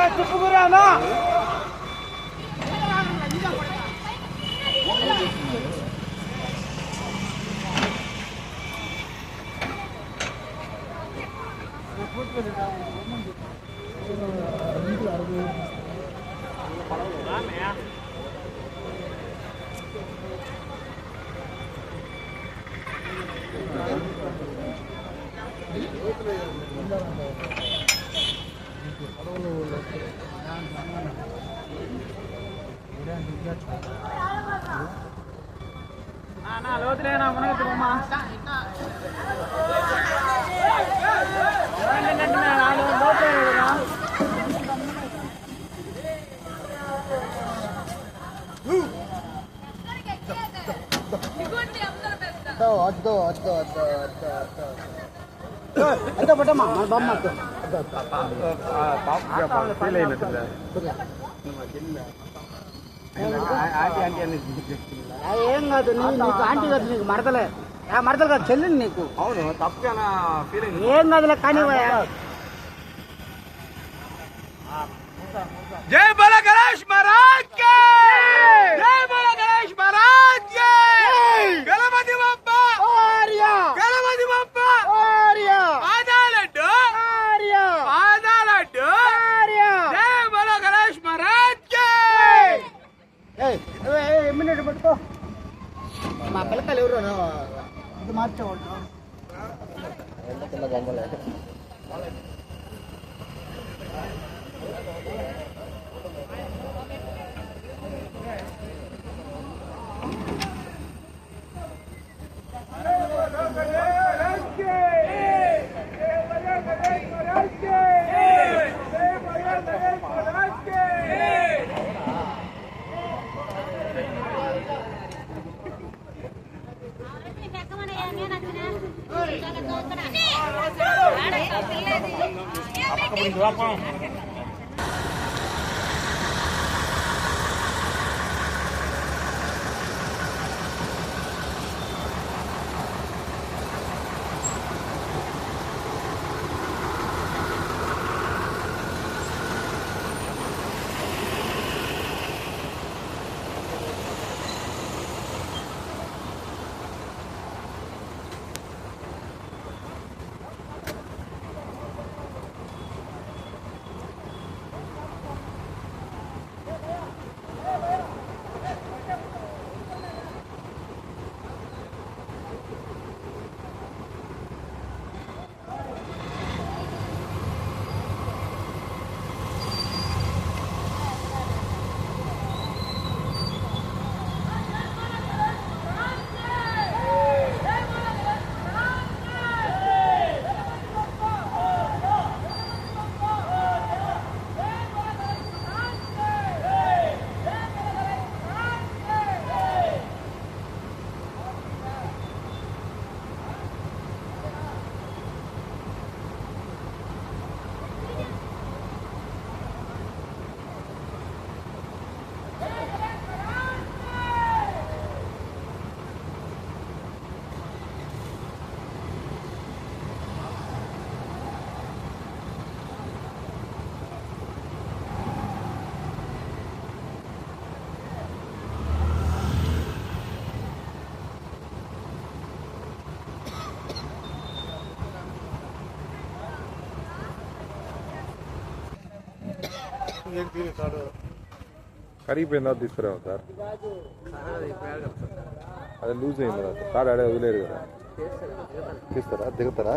చెప్పుకురానా లోతులేనా మనకి అంత పట్టమ్మా మన బామ్మ ఫీల్ అయినట్టు ఏం కాదు నీకు ఆంటీ కాదు నీకు మరదలే మరదలు కాదు చెల్లింది నీకు అవును తప్పుగా ఏం కాదులే కానీ జై బోలో గణేష్ మహారాజ్ కి జై బోలో గణేష్ మహారాజ్ కి గణపతి బప్ప ఓరియా గణపతి బప్ప ఓరియా పాదాలడ్డు ఓరియా పాదాలడ్డు ఓరియా జై బోలో గణేష్ మహారాజ్ కి మినిట్ పట్టుకో మా పిల్లకాయలు ఎవరు ఇది మార్చేవాళ్ళు కరిగిపోయిందా తీసుకురావు సార్ అదే లూజ్ అయింది కదా సార్ ఆడే వదిలేరు కదా తీస్తారా దిగుతారా